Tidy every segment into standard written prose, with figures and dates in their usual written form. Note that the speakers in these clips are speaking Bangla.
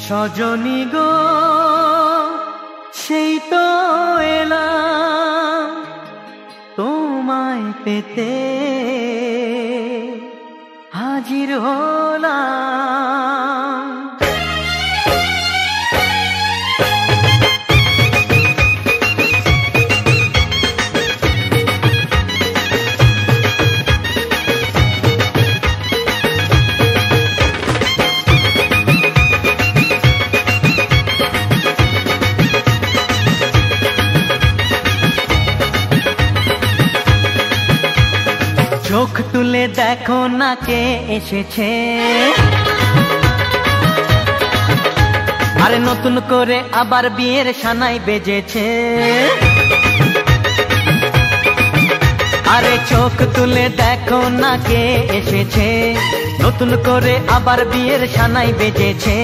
সজনী গো সেই তো এলাম তোমায় পেতে হাজির হলাম। চোখ তুলে দেখো না কে এসেছে, আরে নতুন করে আবার বিয়ের সানাই বেজেছে। আরে চোখ তুলে দেখো না কে এসেছে, নতুন করে আবার বিয়ের সানাই বেজেছে।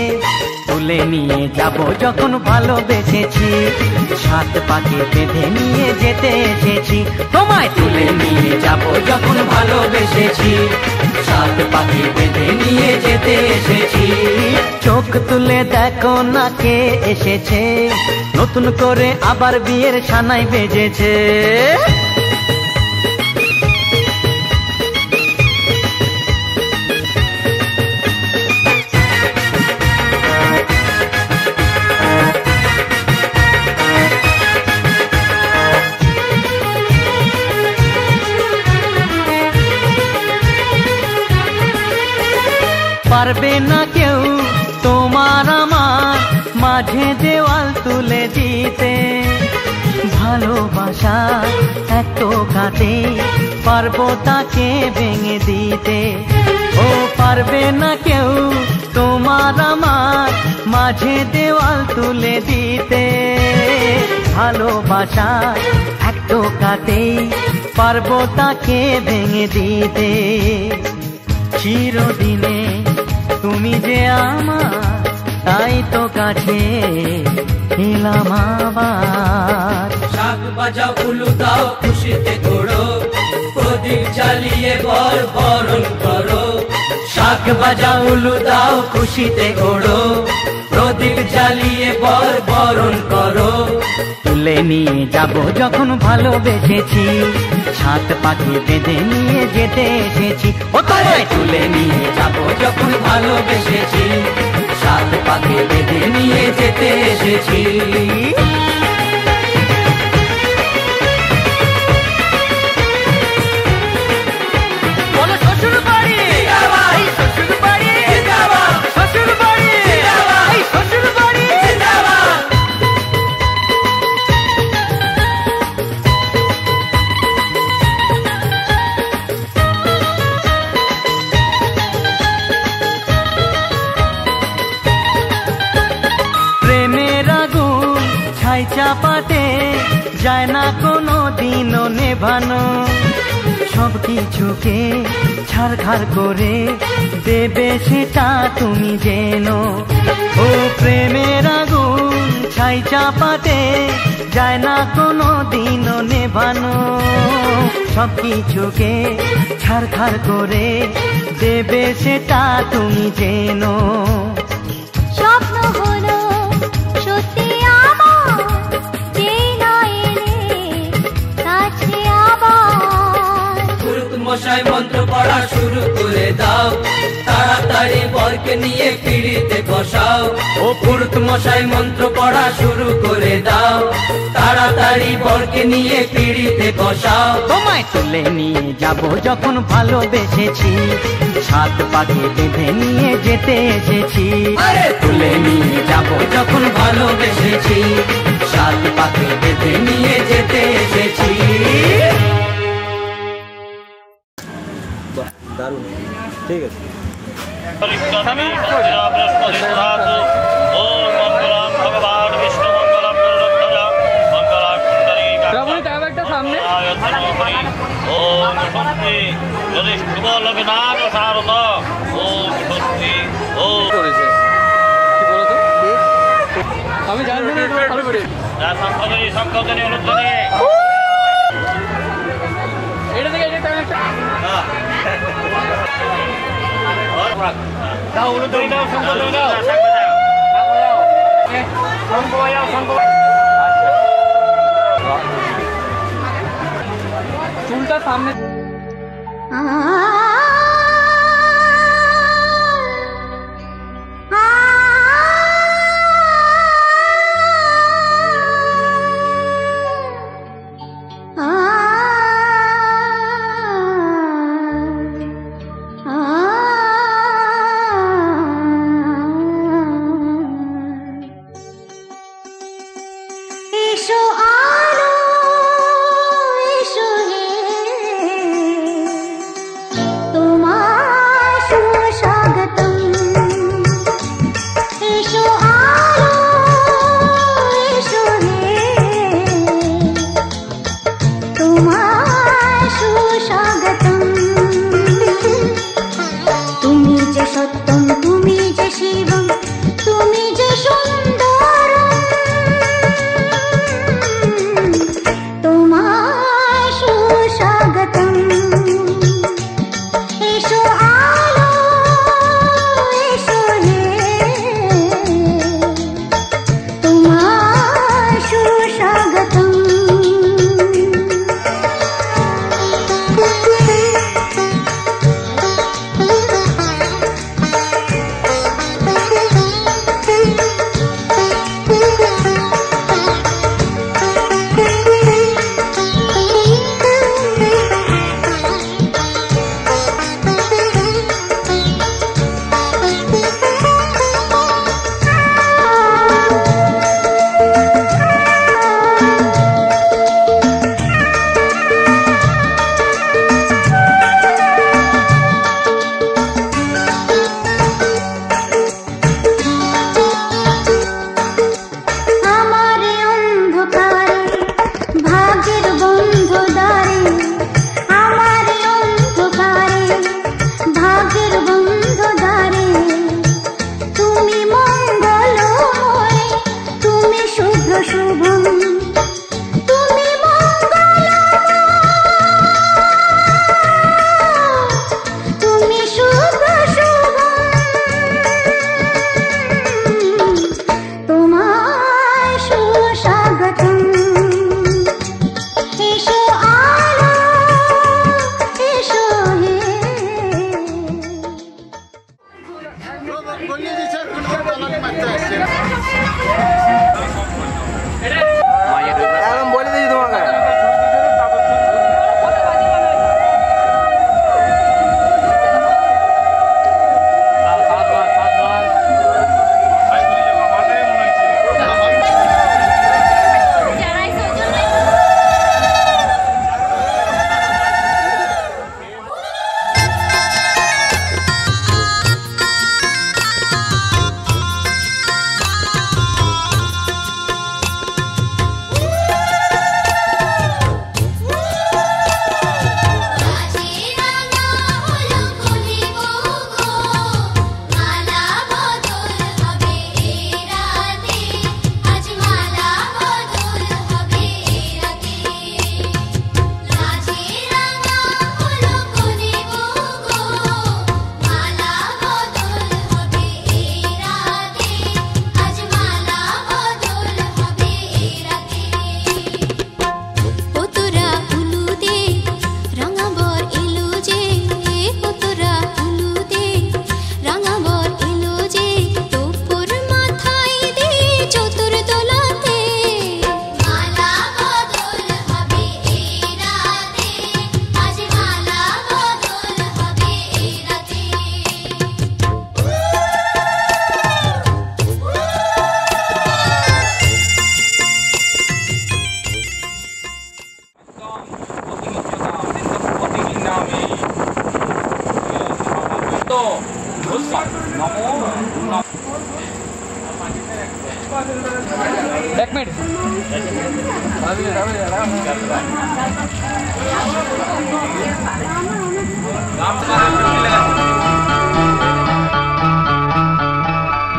তুলে নিয়ে যাব যখন ভালোবেসেছি, সাত পাকে বেঁধে নিয়ে যেতে এসেছি। তোমায় তুলে নিয়ে যাব যখন ভালোবেসেছি, সাত পাকে বেঁধে নিয়ে যেতে এসেছি। চোখ তুলে দেখো না কে এসেছে, নতুন করে আবার বিয়ের সানাই বেজেছে। পারবে না কেউ তোমার আমার মাঝে দেওয়াল তুলে দিতে, ভালোবাসা এত কাটে পারবো তাকে ভেঙে দিতে। ও পারবে না কেউ তোমার আমার মাঝে দেওয়াল তুলে দিতে, ভালোবাসা এত কাটে পারবো তাকে ভেঙে দিতে। চিরদিনে তুমি যে আমার, তাই তো কাছে এলাম আবার। শাক বাজাও উলু দাও খুশিতে ঘোড়ো, প্রদীপ জ্বালিয়ে বর বরণ করো। শাক বাজাও উলু দাও খুশিতে ঘোড়ো, প্রদীপ জ্বালিয়ে বর বরণ করো। তুলে নিয়ে যাব যখন ভালোবেসেছি, সাত পাখি বেঁধে নিয়ে যেতে এসেছি। ও তোমায় তুলে নিয়ে যাব যখন ভালোবেসেছি, সাত পাখি বেঁধে নিয়ে যেতে এসেছি। বলো শ্বশুর বাড়ি, এই শ্বশুর বাড়ি, শ্বশুর বাড়ি, এই শ্বশুর বাড়ি। প্রেমের আগুন ছাই চাপাতে যায় না কোনো দিনও নেভানো, সব কিছুকে ছাড়খাড় করে দেবে সেটা তুমি জেনো। ও প্রেমের আগুন ছাই চাপাতে যায় না কোনো দিনও নেভানো, সব কিছুকে ছাড়খাড় করে দেবে সেটা তুমি জেনো। স্বপ্ন হলো সত্যি আমার, যেই না এলে কাছে আবার। পুরুত মশাই মন্ত্র পড়া শুরু করে দাও, তাড়াতাড়ি বরকে নিয়ে পিড়িতে বসাও। ও পুরুত মশাই মন্ত্র পড়া শুরু করে দাও, তাড়াতাড়ি বরকে নিয়ে পিড়িতে বসাও। তোমায় তুলে নিয়ে যাব যখন ভালোবেসেছি, সাত পাখি বেঁধে নিয়ে যেতে এসেছি। আরে তুলে নিয়ে যাব যখন ভালোবেসেছি, সাত পাখি বেঁধে নিয়ে যেতে এসেছি। দারুণ, ঠিক আছে। আমি জানি না ভালো করে এটা থেকে এটা একটা দাও, দাও, দাও, চুলটা সামনে एक मिनट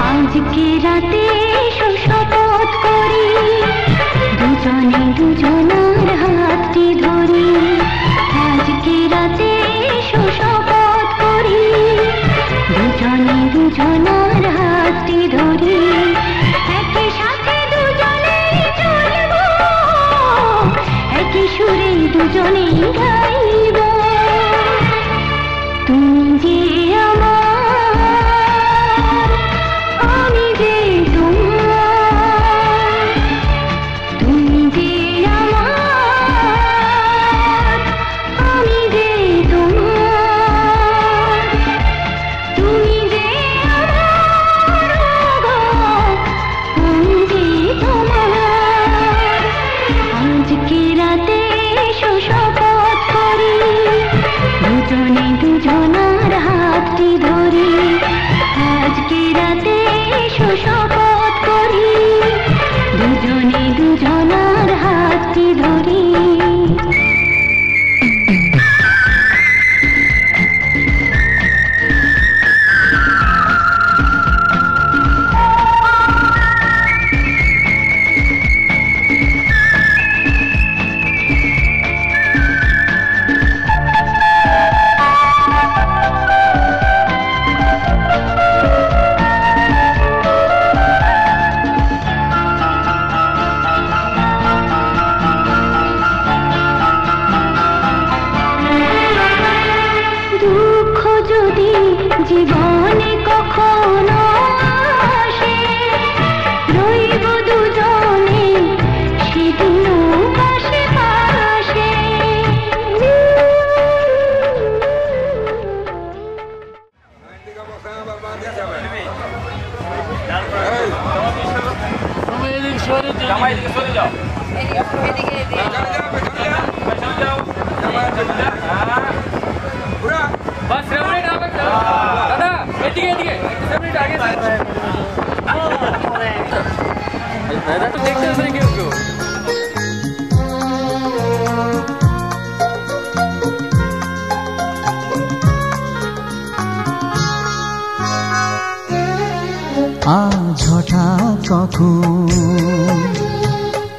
आज की राते शपथ करी दुजने दुजनार हाथटी धरी आज की राते शपथ करी दुजने दुजनार हाथटी धरी एक साथे দুজনেই গাইব তুমি যে আমার আমি যে তোমার তুমি যে আমার আমি যে তোমার তুমি যে আমার আমি যে তোমার আজকে রাতে শপথ করি দুজনে দুজনার হাতটি ধরি আজকে রাতে শপথ করি দুজনে দুজনার হাতটি ধরি জীবনে কখনো আসে রইব দুজনে সেদিনও পাশে পাশে बस सेपरेट आप दादा एदिके एदिके सेपरेट आगे से दादा तो देखते हैं क्यों क्यों আজ হঠাৎ কখন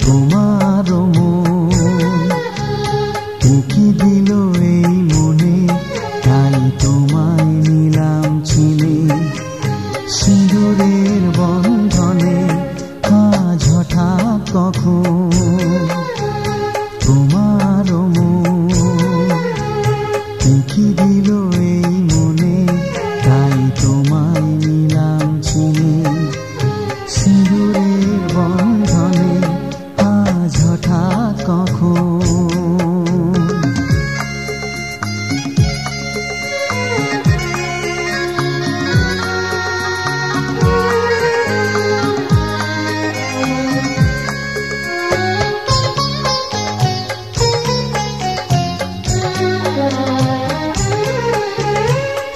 তোমার মন উকি দিল এই মনে তাই তোমায় নিলাম চিনে সিঁদুরের বন্ধনে আজ হঠাৎ কখন তোমার মন উকি দিল এই মনে তাই তোমায় নিলাম চিনে সিঁদুরের বন্ধনে আজ হঠাৎ কখন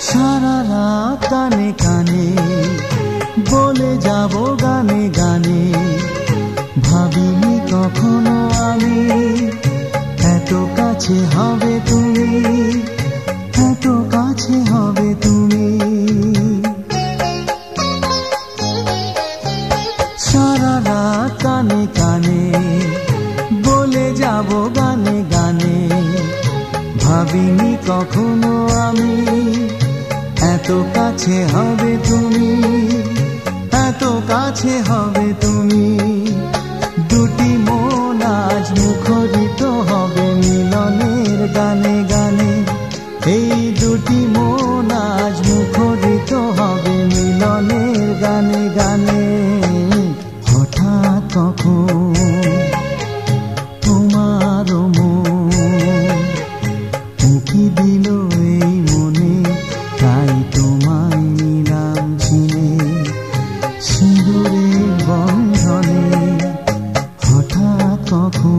সারা রাত কানে কানে বলে যাব গানে গানে ভাবিনি কখনো আমি এত কাছে হবে তুমি এত কাছে হবে তুমি সারা রাত কানে কানে বলে যাব গানে গানে ভাবিনি কখনো আমি এত কাছে হবে তুমি এত কাছে হবে তুমি দুটি মন আজ মুখরিত হবে মিলনের গানে গানে এই দুটি মন আজ মুখরিত হবে মিলনের গানে গানে হঠাৎ কখন তোমার মন উকি দিল এই মনে তাই তোমায় নিলাম চিনে সিঁদুরের বন্ধনে হঠাৎ কখন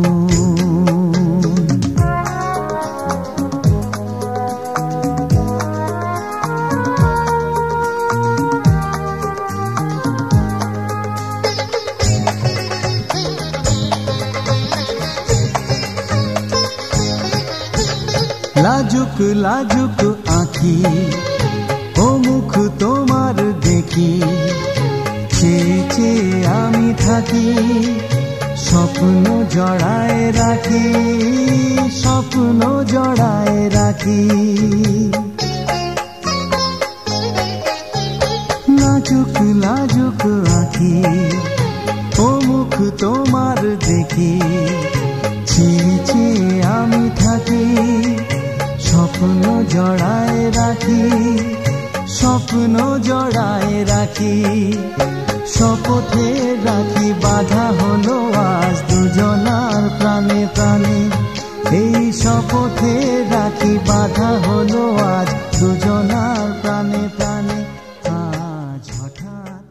লাজুক লাজুক আঁখি ও মুখ তোমার দেখি চেয়ে চেয়ে আমি থাকি স্বপ্ন জড়ায় রাখি স্বপ্ন জড়ায় রাখি লাজুক লাজুক আঁখি ও মুখ তোমার দেখি চেয়ে চেয়ে আমি থাকি স্বপ্ন জড়ায় রাখি, শপথে রাখি বাধা হলো আজ দুজনার প্রাণে প্রাণে। এই শপথে রাখি বাধা হলো আজ দুজনার প্রাণে প্রাণে। আজ হঠাৎ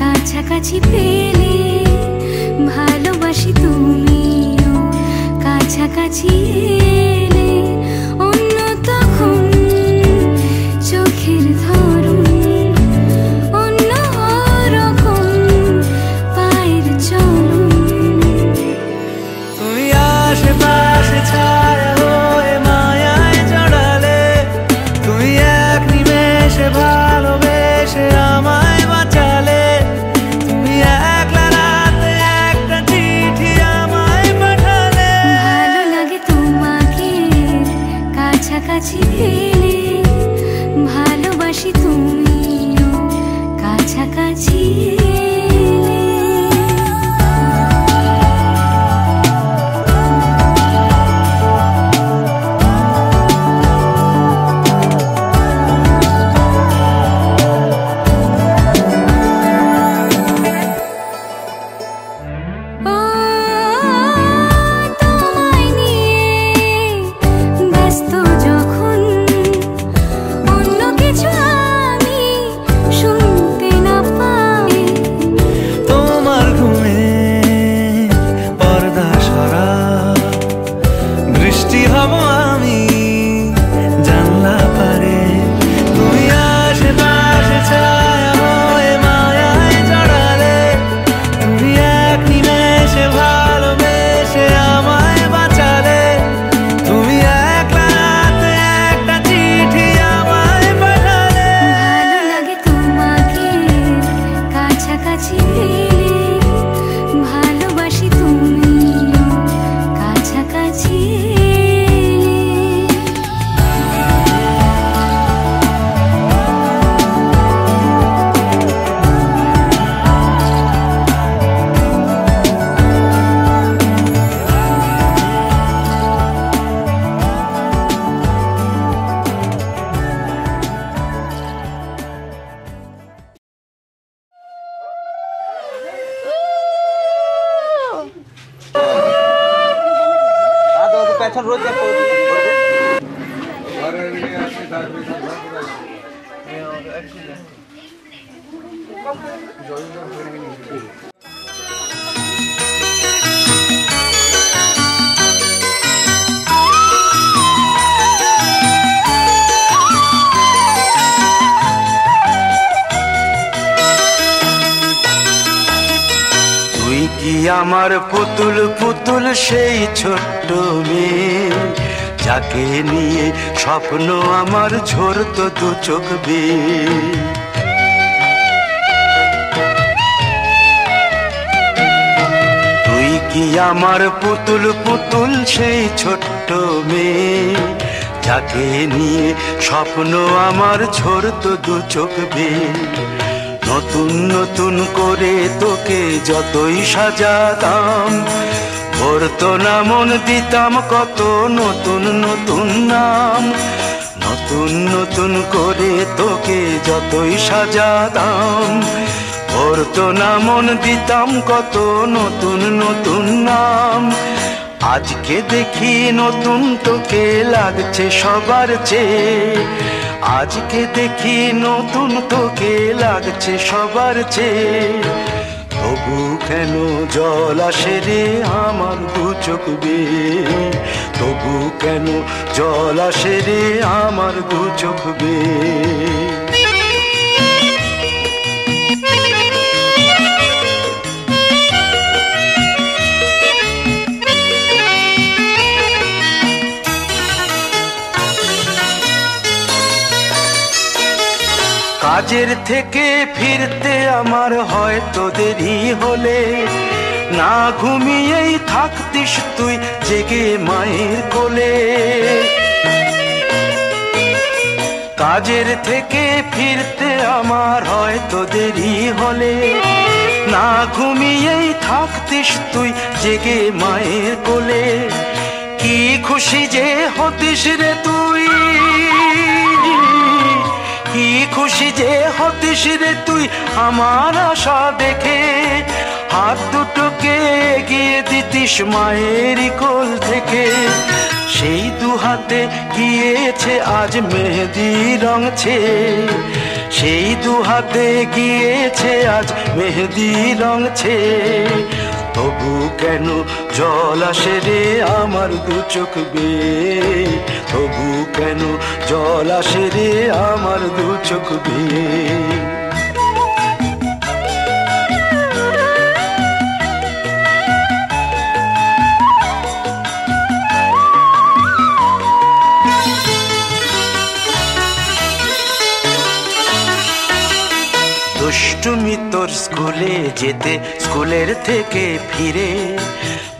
কাছাকাছি পেলে, ভালোবাসি তুমিও কাছাকাছি এলে। অন্য তখন চোখের ধরন, অন্য রকম পায়ের চলন। তুমি আশেপাশে ছায়া হয়ে মায়ায় জড়ালে, তুমি এক নিমেষে ভালোবেসে আমায় বাঁচালে। তুমি একলা রাতে একটা চিঠি আমায় পাঠালে। ভালো লাগে তোমাকে কাছাকাছি পেলে, ভালোবাসি তুমিও কাছাকাছি এলে। ও তোমায় নিয়ে ব্যস্ত যখন, অন্য কিছু আমি শুনতে না পাই। তোমার ঘুমে পর্দা সরা, বৃষ্টি হব আমি জানলা পারে। তুমি আশেপাশে ছায়া হয়ে মায়ায় জড়ালে, তুমি এক নিমেষে ভালোবেসে আমায় বাঁচালে। তুমি একলা রাতে একটা চিঠি আমায় পাঠালে। ভালো লাগে তোমাকে কাছাকাছি পেলে, ভালোবাসি তুমিও কাছাকাছি এলে। পেছন রোজ তুই কি আমার পুতুল পুতুল সেই ছোট্ট মেয়ে, যাকে নিয়ে স্বপ্ন আমার ঝরতো দু চোখ বেয়ে। তুই কি আমার পুতুল পুতুল সেই ছোট্ট মেয়ে, যাকে নিয়ে স্বপ্ন আমার ঝরতো দু চোখ বেয়ে। নতুন নতুন করে তোকে যতই সাজাতাম, ভরতো না মন, দিতাম কত নতুন নতুন নাম। নতুন নতুন করে তোকে যতই সাজাতাম, ভরতো না মন, দিতাম কত নতুন নতুন নাম। আজকে দেখি নতুন তোকে লাগছে সবার চেয়ে, আজকে দেখি নতুন তোকে লাগছে সবার চেয়ে। তবু কেন জল আসে রে আমার দু চোখ বেয়ে, তবু কেন জল আসে রে আমার দু চোখ বেয়ে। কাজের থেকে ফিরতে আমার হয়তো দেরি হলে, না ঘুমিয়েই থাকতিস তুই জেগে মায়ের কোলে। কাজের থেকে ফিরতে আমার হয়তো দেরি হলে, না ঘুমিয়েই থাকতিস তুই জেগে মায়ের কোলে। কি খুশি যে হতিস রে তুই, কি খুশি যে হতিস রে তুই আমার আশা দেখে। হাত দুটোকে এগিয়ে দিতিস মায়ের কোল থেকে, সেই দু হাতে গিয়েছে আজ মেহেদি রং ছেয়ে। সেই দু হাতে গিয়েছে আজ মেহেদি রং ছেয়ে। তবু কেন জল আসে রে আমার দু চোখ বেয়ে, তবু কেন জল আসে রে আমার দু চোখ বেয়ে। দুষ্টুমি তোর স্কুলে যেতে, স্কুলের থেকে ফিরে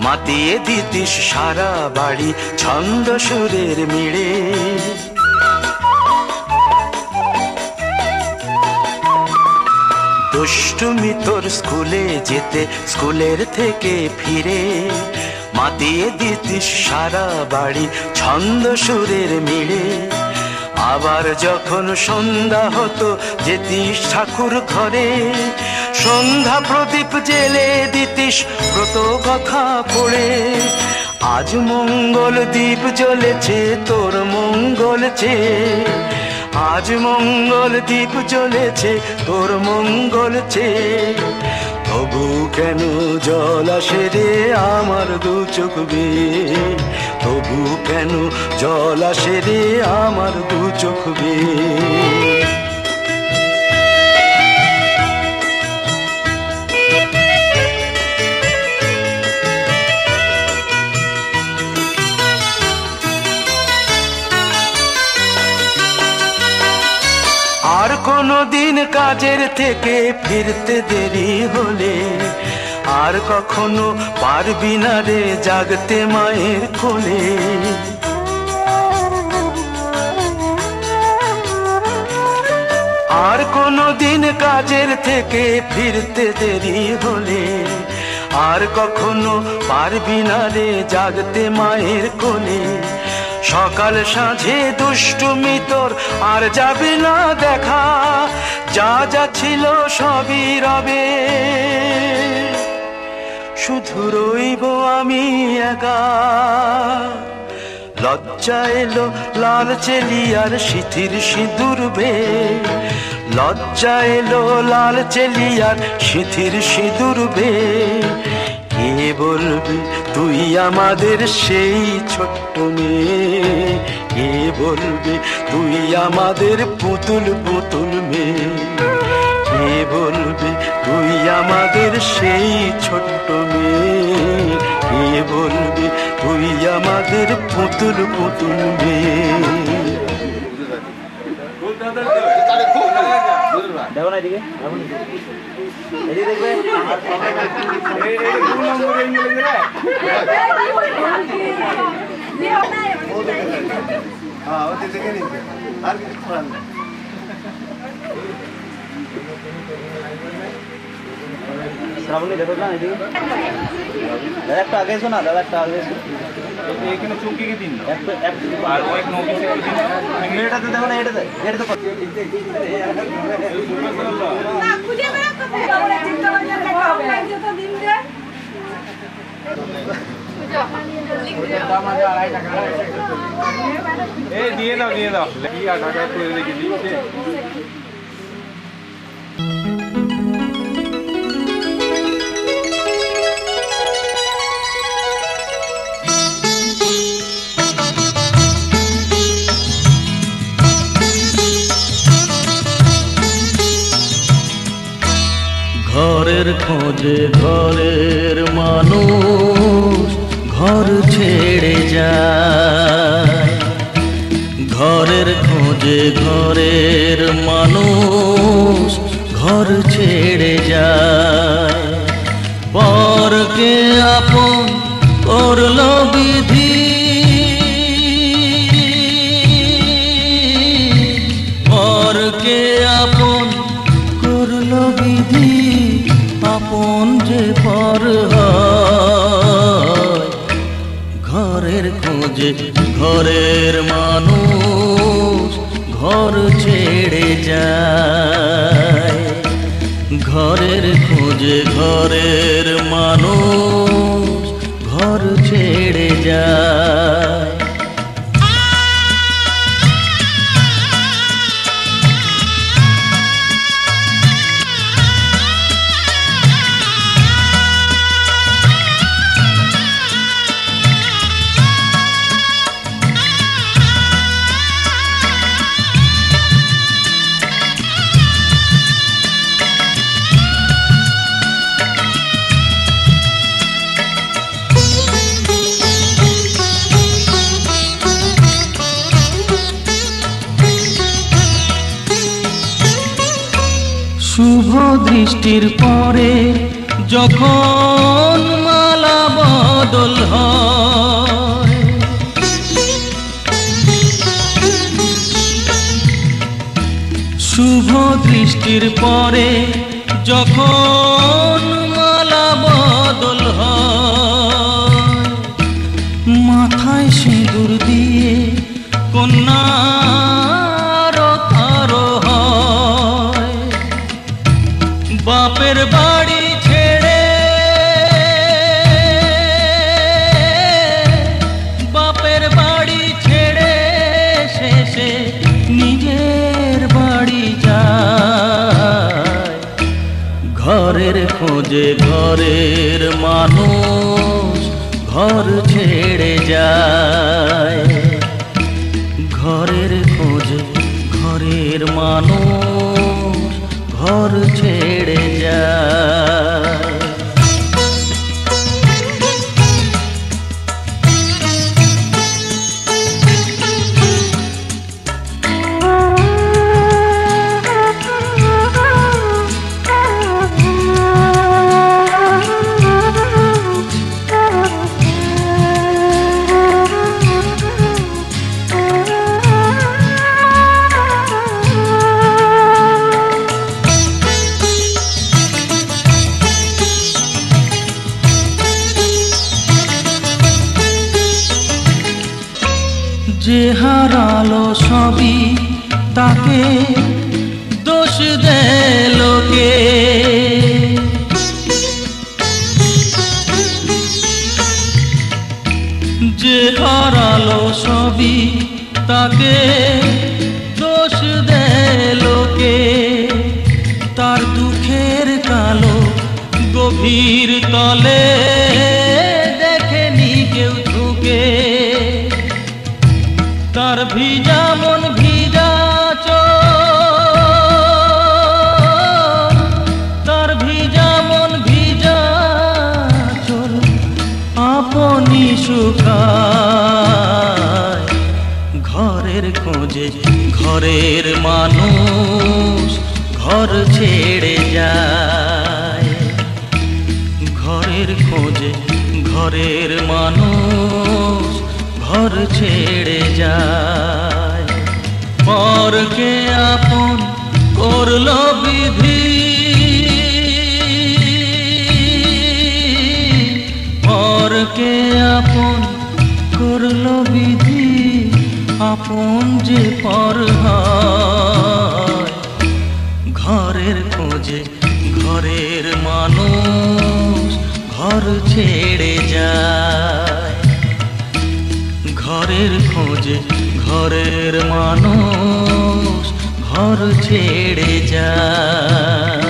মাতিয়ে দিতিস সারা বাড়ি ছন্দ সুরের মিড়ে। দুষ্টুমি তোর স্কুলে যেতে, স্কুলের থেকে ফিরে মাতিয়ে দিতিস সারা বাড়ি ছন্দ সুরের মিড়ে। আবার যখন সন্ধ্যা হতো যেতিস ঠাকুর ঘরে, সন্ধ্যা প্রদীপ জেলে দিতিস ব্রত কথা পড়ে। আজ মঙ্গল দ্বীপ জ্বলেছে তোর মঙ্গল চেয়ে, আজ মঙ্গল দ্বীপ জ্বলেছে তোর মঙ্গল চেয়ে। তবু কেন জল আসে রে আমার দু চোখ বেয়ে, তবু কেন জল আসে রে আমার দু চোখ বেয়ে। আর কোনো দিন কাজের থেকে ফিরতে দেরি হলে, আর কখনো পারবি না রে জাগতে মায়ের কোলে। আর কোনো দিন কাজের থেকে ফিরতে দেরি হলে, আর কখনো পারবি না রে জাগতে মায়ের কোলে। সকাল সাঁঝে দুষ্টুমি তোর আর যাবে না দেখা, যা যা ছিল সবই রবে, শুধু রইব আমি একা। লজ্জা এলো লাল চেলিয়ার সিথির সিঁদুর বেয়ে, লজ্জা এলো লাল চেলিয়ার সিথির সিঁদুর বেয়ে। কে বলবি তুই আমাদের সেই ছোট্ট মেয়ে, কে বলবি তুই আমাদের পুতুল পুতুল মেয়ে। কে বলবি তুই আমাদের সেই ছোট্ট মেয়ে, কে বলবি তুই আমাদের পুতুল পুতুল মেয়ে। দেখো না এদিকে, এদিকে দেখবে। हाँ वो देखে নিতে আর কিছু করার নেই শ্রাবণী দেখো না এদিকে দাদা একটা আগে এসো না দাদা একটা আগে এসো এখানে চুমকিকে দিন না আর ও এক নৌকিতে এটাতে দেখো না এটাতে এটা তো না খুঁজে বের করতে হবে চিন্তা ভাবনা করতে হবে যত দিন যে দিয়ে দাও কি 8 টাকা করে রেখে দিচ্ছে ঘরের খোঁজে ঘরের মানুষ ঘর ছেড়ে যায় ঘরের খোঁজে ঘরের মানুষ ঘর ছেড়ে যায় পরকে আপন করলো বিধি পরকে আপন করলো বিধি আপন যে পর হয় ঘরের খোঁজে ঘরের মানুষ ঘর ছেড়ে যায় ঘরের খোঁজে ঘরের মানুষ ঘর ছেড়ে যায় শুভ দৃষ্টির পরে যখন মালা বদল হয় শুভ দৃষ্টির পরে যখন মালা বদল হয় মাথায় সিঁদুর দিয়ে কন্যা বাপের বাড়ি ছেড়ে বাপের বাড়ি ছেড়ে শেষে নিজের বাড়ি যায় ঘরের খোঁজে ঘরের মানুষ ঘর ছেড়ে যায় ঘরের খোঁজে ঘরের মানুষ ঘর ছেড়ে যায় যে হারালো সবই তাকে দোষ দেয় লোকে যে হারালো সবই তাকে দোষ দেয় লোকে তার দুঃখের কালো গভীর তলে দেখেনি কেউ ঝুঁকে তার ভিজা মন ভিজা চোখ তার ভিজা মন ভিজা চোখ আপনি শুকায় ঘরের খোঁজে ঘরের মানুষ ঘর ছেড়ে যায় ঘরের খোঁজে ঘরের মানুষ ঘর ছেড়ে যায়। পরকে আপন করলো বিধি, পরকে আপন করলো বিধি, আপন যে পর হয়। ঘরের খোঁজে ঘরের মানুষ ঘর ছেড়ে যায়। ঘরের খোঁজে ঘরের মানুষ ঘর ছেড়ে যায়।